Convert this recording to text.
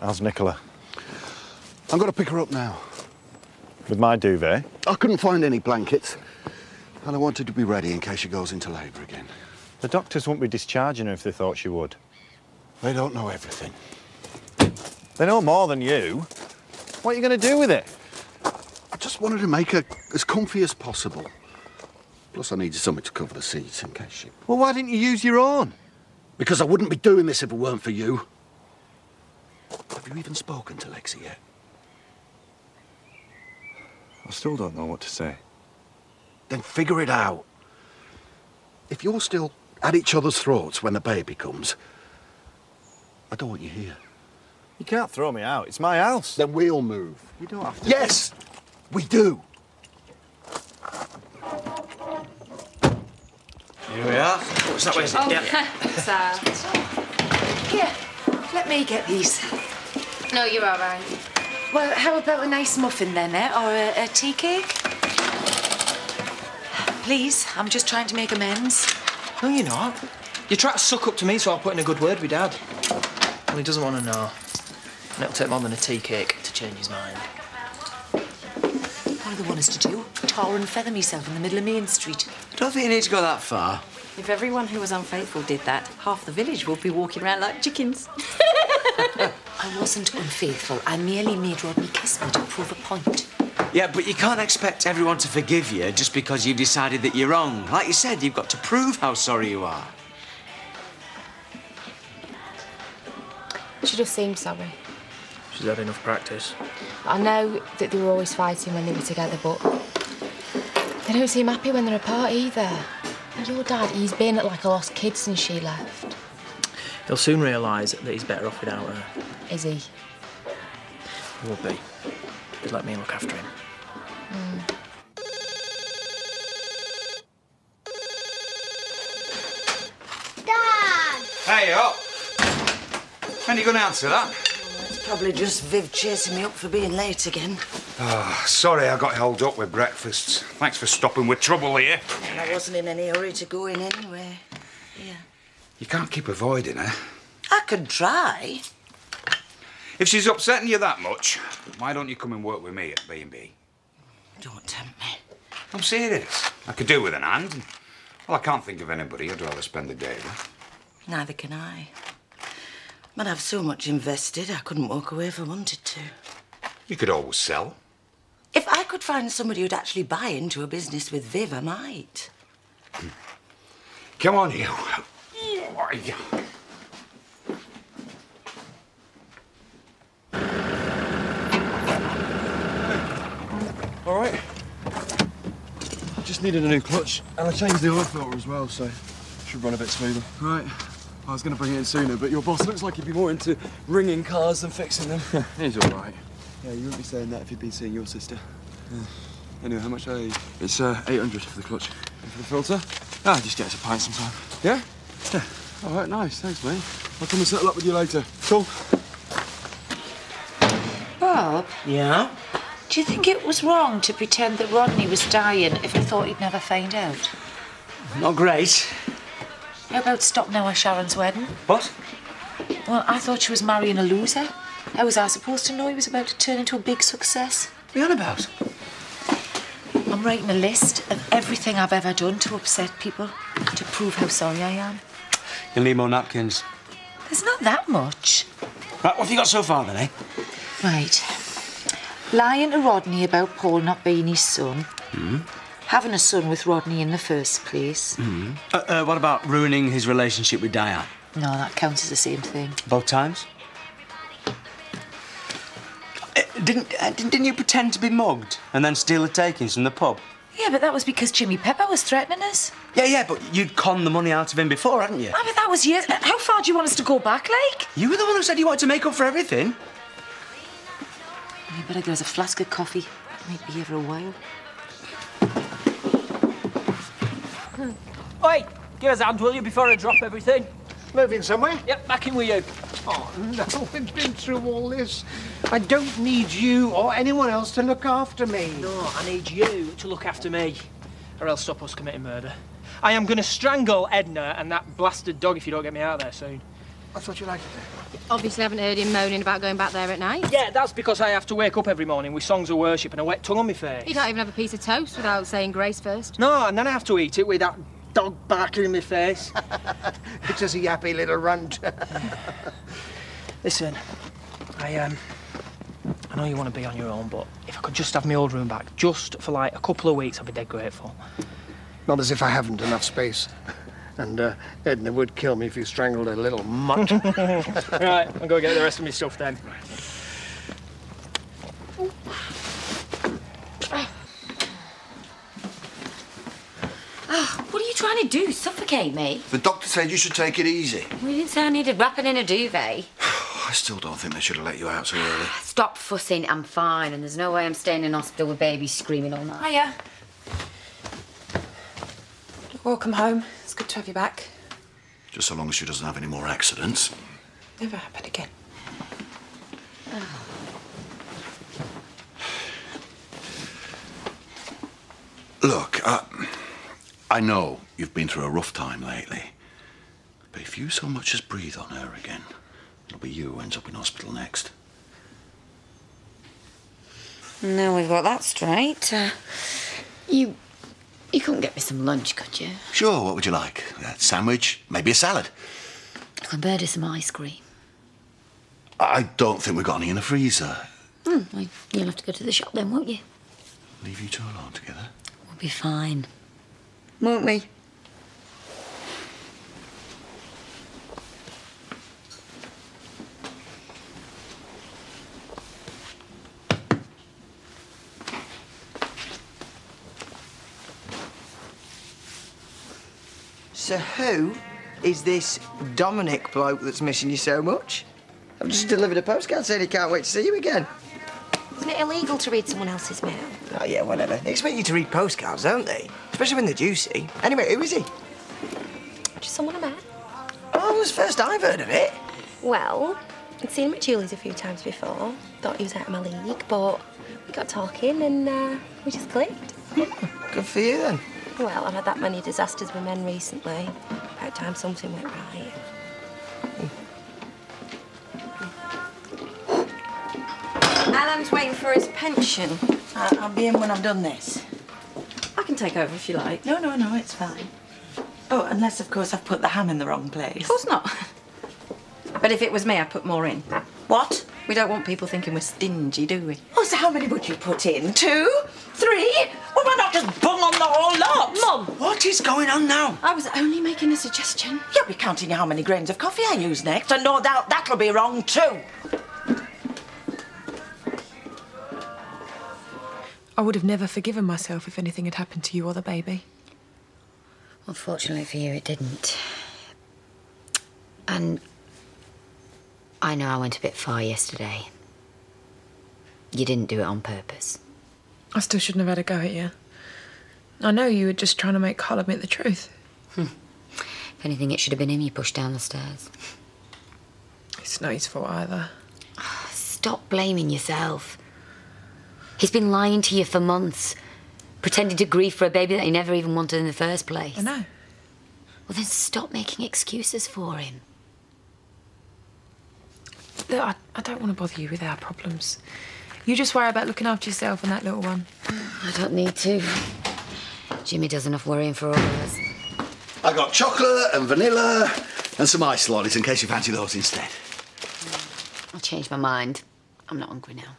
How's Nicola? I'm going to pick her up now. With my duvet? I couldn't find any blankets, and I wanted to be ready in case she goes into labour again. The doctors wouldn't be discharging her if they thought she would. They don't know everything. They know more than you. What are you going to do with it? I just wanted to make her as comfy as possible. Plus, I needed something to cover the seats in case she... Well, why didn't you use your own? Because I wouldn't be doing this if it weren't for you. Have you even spoken to Lexi yet? I still don't know what to say. Then figure it out. If you're still at each other's throats when the baby comes, I don't want you here. You can't throw me out. It's my house. Then we'll move. We don't have to. Yes, we do. Here we are. What's that way? Oh, Yeah. Here, let me get these. No, you're all right. Well, how about a nice muffin then, eh? Or a tea cake? Please, I'm just trying to make amends. No, you're not. You try to suck up to me, so I'll put in a good word with Dad. Well, he doesn't want to know. And it'll take more than a tea cake to change his mind. What do they want us to do? Tar and feather myself in the middle of Main Street? I don't think you need to go that far. If everyone who was unfaithful did that, half the village would be walking around like chickens. I wasn't unfaithful. I merely made Rodney kiss me to prove a point. Yeah, but you can't expect everyone to forgive you just because you've decided that you're wrong. Like you said, you've got to prove how sorry you are. She just seems sorry. She's had enough practice. I know that they were always fighting when they were together, but they don't seem happy when they're apart either. Your dad, he's been like a lost kid since she left. He'll soon realise that he's better off without her. Is he? He will be. He'd let me look after him. Dad! Hey, up! When are you going to answer that? It's probably just Viv chasing me up for being late again. Oh, sorry I got held up with breakfasts. Thanks for stopping with trouble here. And I wasn't in any hurry to go in anyway. Yeah. You can't keep avoiding her. I could try. If she's upsetting you that much, why don't you come and work with me at B&B? Don't tempt me. I'm serious. I could do with an hand. And, well, I can't think of anybody I'd rather spend the day with. Neither can I. But I've so much invested, I couldn't walk away if I wanted to. You could always sell. If I could find somebody who'd actually buy into a business with Viv, I might. Come on, you. All right. Just needed a new clutch, and I changed the oil filter as well, so should run a bit smoother. Right. I was going to bring it in sooner, but your boss looks like he'd be more into ringing cars than fixing them. He's all right. Yeah, you wouldn't be saying that if you'd been seeing your sister. Yeah. Anyway, how much are you? It's 800 for the clutch. And for the filter? Ah, just get us a pint sometime. Yeah? Yeah. All right, nice. Thanks, mate. I'll come and settle up with you later. Cool. Bob? Yeah? Do you think it was wrong to pretend that Rodney was dying if he thought he'd never find out? Not great. How about stopping our Sharon's wedding? What? Well, I thought she was marrying a loser. How was I supposed to know he was about to turn into a big success? What are you on about? I'm writing a list of everything I've ever done to upset people, to prove how sorry I am. You'll need more napkins. There's not that much. Right, what have you got so far, then, eh? Right. Lying to Rodney about Paul not being his son. Having a son with Rodney in the first place. What about ruining his relationship with Diane? No, that counts as the same thing. Both times? Didn't you pretend to be mugged and then steal the takings from the pub? Yeah, but that was because Jimmy Pepper was threatening us. Yeah, but you'd conned the money out of him before, hadn't you? Ah, but that was years... How far do you want us to go back, like? You were the one who said you wanted to make up for everything. You better give us a flask of coffee. Might be here for a while. Oi! Give us a hand, will you, before I drop everything? Moving somewhere? Yep, back in with you. Oh, no, we've been through all this. I don't need you or anyone else to look after me. No, I need you to look after me, or else stop us committing murder. I am going to strangle Edna and that blasted dog if you don't get me out of there soon. That's what you like to do. Obviously, I haven't heard him moaning about going back there at night. Yeah, that's because I have to wake up every morning with songs of worship and a wet tongue on my face. You can't even have a piece of toast without saying grace first. No, and then I have to eat it with that dog barking in my face. It's just a yappy little runt. Listen, I know you want to be on your own, but if I could just have my old room back, just for like a couple of weeks, I'd be dead grateful. Not as if I haven't enough space. And Edna would kill me if you strangled a little mutt. Right, I'll go get the rest of my stuff then. What are you trying to do? Suffocate me? The doctor said you should take it easy. We didn't say I needed wrapping in a duvet. I still don't think they should have let you out so early. Stop fussing, I'm fine, and there's no way I'm staying in hospital with babies screaming all night. Hiya. Welcome home. It's good to have you back. Just so long as she doesn't have any more accidents. Never happen again. Look, I know you've been through a rough time lately, but if you so much as breathe on her again, it'll be you who ends up in hospital next. Now we've got that straight. You couldn't get me some lunch, could you? Sure, what would you like? A sandwich? Maybe a salad? I can bear some ice cream. I don't think we've got any in the freezer. Well, you'll have to go to the shop then, won't you? Leave you two alone together? We'll be fine. Won't we? So who is this Dominic bloke that's missing you so much? I've just delivered a postcard saying he can't wait to see you again. Isn't it illegal to read someone else's mail? Oh, yeah, whatever. They expect you to read postcards, don't they? Especially when they're juicy. Anyway, who is he? Just someone I met. Oh, it's the first I've heard of it. Well, I'd seen him at Julie's a few times before. Thought he was out of my league, but we got talking and we just clicked. Good for you, then. Well, I've had that many disasters with men recently. About time something went right. Alan's waiting for his pension. I'll be in when I've done this. I can take over if you like. No, it's fine. Oh, unless, of course, I've put the ham in the wrong place. Of course not. But if it was me, I'd put more in. What? We don't want people thinking we're stingy, do we? Oh, so how many would you put in? 2? 3? Well, why not just bung on the whole lot? Mum! What is going on now? I was only making a suggestion. You'll be counting how many grains of coffee I use next, and no doubt that'll be wrong too. I would have never forgiven myself if anything had happened to you or the baby. Well, fortunately for you, it didn't. And I know I went a bit far yesterday. You didn't do it on purpose. I still shouldn't have had a go at you. I know you were just trying to make Carl admit the truth. If anything, it should have been him you pushed down the stairs. It's not his fault either. Stop blaming yourself. He's been lying to you for months, pretending to grieve for a baby that he never even wanted in the first place. I know. Well, then stop making excuses for him. Look, I don't want to bother you with our problems. You just worry about looking after yourself and that little one. I don't need to. Jimmy does enough worrying for all of us. I got chocolate and vanilla and some ice lollies in case you fancy those instead. I'll change my mind. I'm not hungry now.